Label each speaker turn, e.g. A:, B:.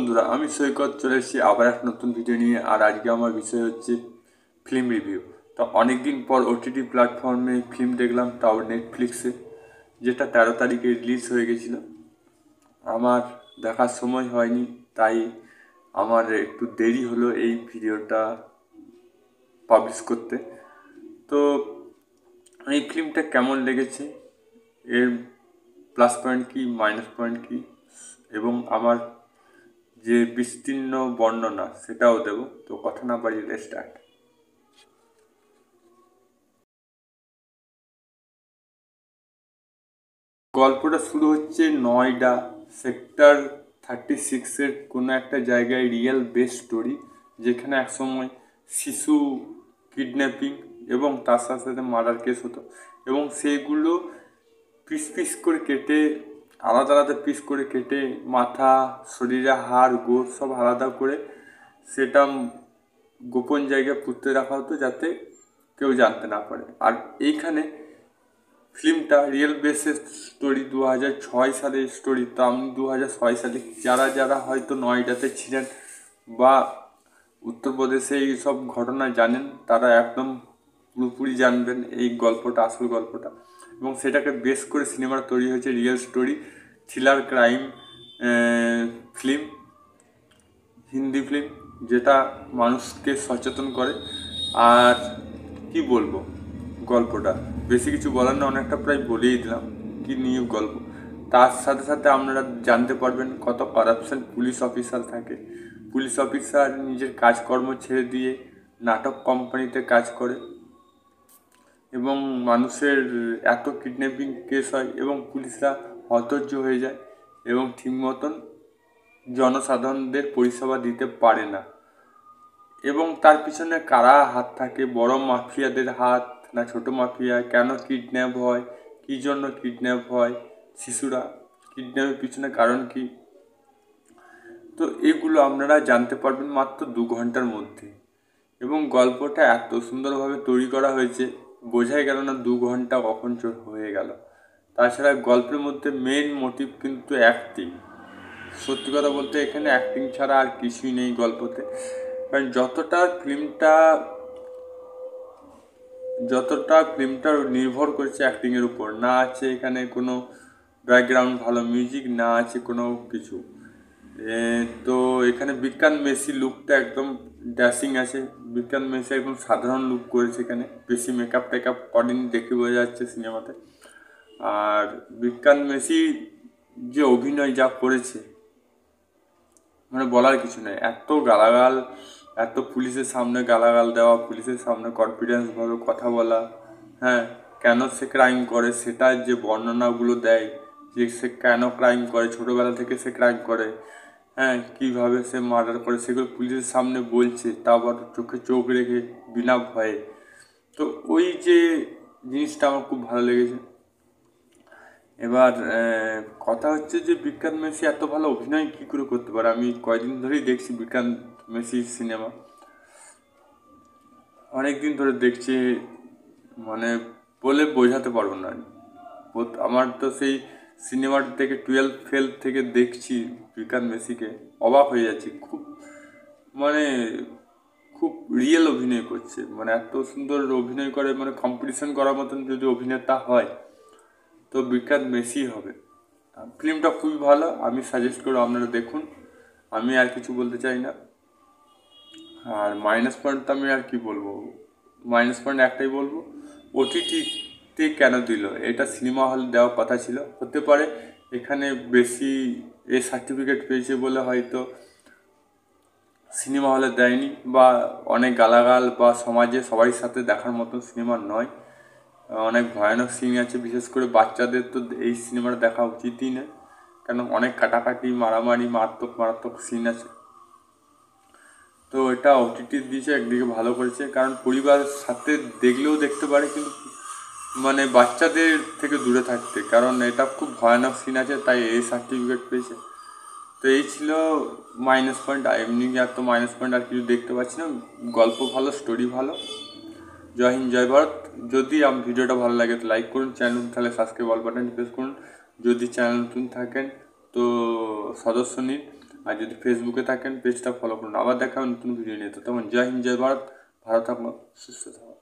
A: বন্ধুরা, আমি সৈকত চলে এসেছি আবার এক নতুন ভিডিও নিয়ে। আর আজকে আমার বিষয় হচ্ছে ফিল্ম রিভিউ। তো অনেকদিন পর ওটিটি প্ল্যাটফর্মে ফিল্ম দেখলাম, তাও নেটফ্লিক্সে, যেটা 13 তারিখে রিলিজ হয়ে গেছিলো। আমার দেখার সময় হয়নি, তাই আমার একটু দেরি হলো এই ভিডিওটা পাবলিশ করতে। তো এই ফিল্মটা কেমন লেগেছে, এর প্লাস পয়েন্ট কী, মাইনাস পয়েন্ট কী, এবং আমার যে বিস্তীর্ণ বর্ণনা সেটাও দেব। তো কথা না বাড়িয়ে স্টার্ট। গল্পটা শুরু হচ্ছে নয়ডা সেক্টর 36-এর কোনো একটা জায়গায়, রিয়েল বেস স্টোরি, যেখানে একসময় শিশু কিডন্যাপিং এবং তার সাথে সাথে মার্ডার কেস হতো, এবং সেগুলো পিস পিস করে কেটে, আলাদা আলাদা পিস করে কেটে, মাথা, শরীরে হাড় গোড় সব আলাদা করে সেটা গোপন জায়গায় পুঁতে রাখা হতো, যাতে কেউ জানতে না পারে। আর এইখানে ফিল্মটা রিয়েল বেসের স্টোরি, 2006 সালের স্টোরি। তো আমি 2006 সালে, যারা যারা হয়তো নয়ডাতে ছিলেন বা উত্তরপ্রদেশে এই সব ঘটনা জানেন, তারা একদম পুরোপুরি জানবেন এই গল্পটা, আসল গল্পটা। এবং সেটাকে বেস করে সিনেমাটা তৈরি হয়েছে, real story, thriller crime film, Hindi film, যেটা মানুষকে সচেতন করে। আর কি বলবো, গল্পটা বেশি কিছু বলার না, অনেকটা প্রায় বলেই দিলাম কি নিয়ে গল্প। তার সাথে সাথে আপনারা জানতে পারবেন কত কারাপশন পুলিশ অফিসার থাকে। পুলিশ অফিসার নিজের কাজকর্ম ছেড়ে দিয়ে নাটক কোম্পানিতে কাজ করে, এবং মানুষের এত কিডন্যাপিং কেস হয় এবং পুলিশরা হতজ্ঞ হয়ে যায় এবং ঠিক মতন জনসাধারণদের পরিষেবা দিতে পারে না। এবং তার পিছনে কারা হাত থাকে, বড় মাফিয়াদের হাত না ছোট মাফিয়া, কেন কিডন্যাপ হয়, কী জন্য কিডন্যাপ হয় শিশুরা, কিডন্যাপের পিছনে কারণ কি, তো এগুলো আপনারা জানতে পারবেন মাত্র 2 ঘন্টার মধ্যে। এবং গল্পটা এত সুন্দরভাবে তৈরি করা হয়েছে, বোঝাই গেল না 2 ঘন্টা কখন হয়ে গেল। তাছাড়া গল্পের মধ্যে মেন মোটিভ কিন্তু অ্যাক্টিং। সত্যি কথা বলতে এখানে অ্যাক্টিং ছাড়া আর কিছুই নেই গল্পতে। কারণ যতটা ফিল্মটা নির্ভর করছে অ্যাক্টিংয়ের উপর, না আছে এখানে কোনো ব্যাকগ্রাউন্ড ভালো মিউজিক, না আছে কোনো কিছু। তো এখানে বিজ্ঞান মেসি লুকটা একদম ড্যাশিং আছে। বিজ্ঞান মেসি একদম সাধারণ লুক করেছে, এখানে বেশি মেকআপ টেকআপ করেনি, দেখে বোঝা যাচ্ছে সিনেমাতে। আর বিজ্ঞান মেসি যে অভিনয় যা করেছে, মানে বলার কিছু নেই। এত গালাগাল, এত পুলিশের সামনে গালাগাল দেওয়া, পুলিশের সামনে কনফিডেন্সভাবে কথা বলা, হ্যাঁ, কেন সে ক্রাইম করে সেটার যে বর্ণনাগুলো দেয়, যে সে কেন ক্রাইম করে, ছোটোবেলা থেকে সে ক্রাইম করে, হ্যাঁ, কীভাবে সে মার্ডার করে, সেগুলো পুলিশের সামনে বলছে, তারপর চোখে চোখ রেখে বিনা ভয়ে। তো ওই যে জিনিসটা আমার খুব ভালো লেগেছে। এবার কথা হচ্ছে যে বিজ্ঞান মেসি এত ভালো অভিনয় কী করে করতে পারে। আমি কয়েকদিন ধরেই দেখছি বিজ্ঞান মেসির সিনেমা, অনেক দিন ধরে দেখছি, মানে বলে বোঝাতে পারবো না। আমার তো সেই সিনেমার থেকে 12 ফেল থেকে দেখছি বিজ্ঞান মেসিকে, অবাক হয়ে যাচ্ছি। মানে খুব রিয়েল অভিনয় করছে, মানে এত সুন্দর অভিনয় করে, মানে কম্পিটিশন করার মতন যদি অভিনেতা হয় তো বিজ্ঞান মেসি হবে। ফিল্মটা খুবই ভালো, আমি সাজেস্ট করব আপনারা দেখুন। আমি আর কিছু বলতে চাই না। আর মাইনাস পয়েন্ট তো আমি আর কি বলবো, মাইনাস পয়েন্ট একটাই বলবো, ওটিটিতে কেন দিল, এটা সিনেমা হলে দেওয়ার কথা ছিল। হতে পারে এখানে বেশি সার্টিফিকেট পেয়েছে বলে হয়তো সিনেমা হলে দেয়নি, বা অনেক গালাগাল বা সমাজে সবার সাথে দেখার মতন সিনেমা নয়। অনেক ভয়ানক সিন আছে, বিশেষ করে বাচ্চাদের তো এই সিনেমাটা দেখা উচিতই না, কেন অনেক কাটাকাটি, মারামারি, মারাত্মক সিন আছে। তো এটা ওটিটি দিয়েছে, একদিকে ভালো করেছে, কারণ পরিবারের সাথে দেখলেও দেখতে পারে, কিন্তু মানে বাচ্চাদের থেকে দূরে থাকতে, কারণ এটা খুব ভয়ানক সিন আছে, তাই এই সার্টিফিকেট পেয়েছে। তো এই ছিল মাইনাস পয়েন্ট। এমনি আর তো মাইনাস পয়েন্ট আর কিছু দেখতে পাচ্ছি না। গল্প ভালো, স্টোরি ভালো। জয় হিন্দ, জয় ভারত। যদি ভিডিওটা ভালো লাগে তো লাইক করুন, চ্যানেল তাহলে সাবস্ক্রাইব অল বাটন প্রেস করুন। যদি চ্যানেল নতুন থাকেন তো সদস্য নিন। আর যদি ফেসবুকে থাকেন পেজটা ফলো করুন। আবার দেখা হবে নতুন ভিডিও নিয়ে। তখন জয় হিন্দ, জয় ভারত। ভালো থাকুন, সুস্থ থাকুন।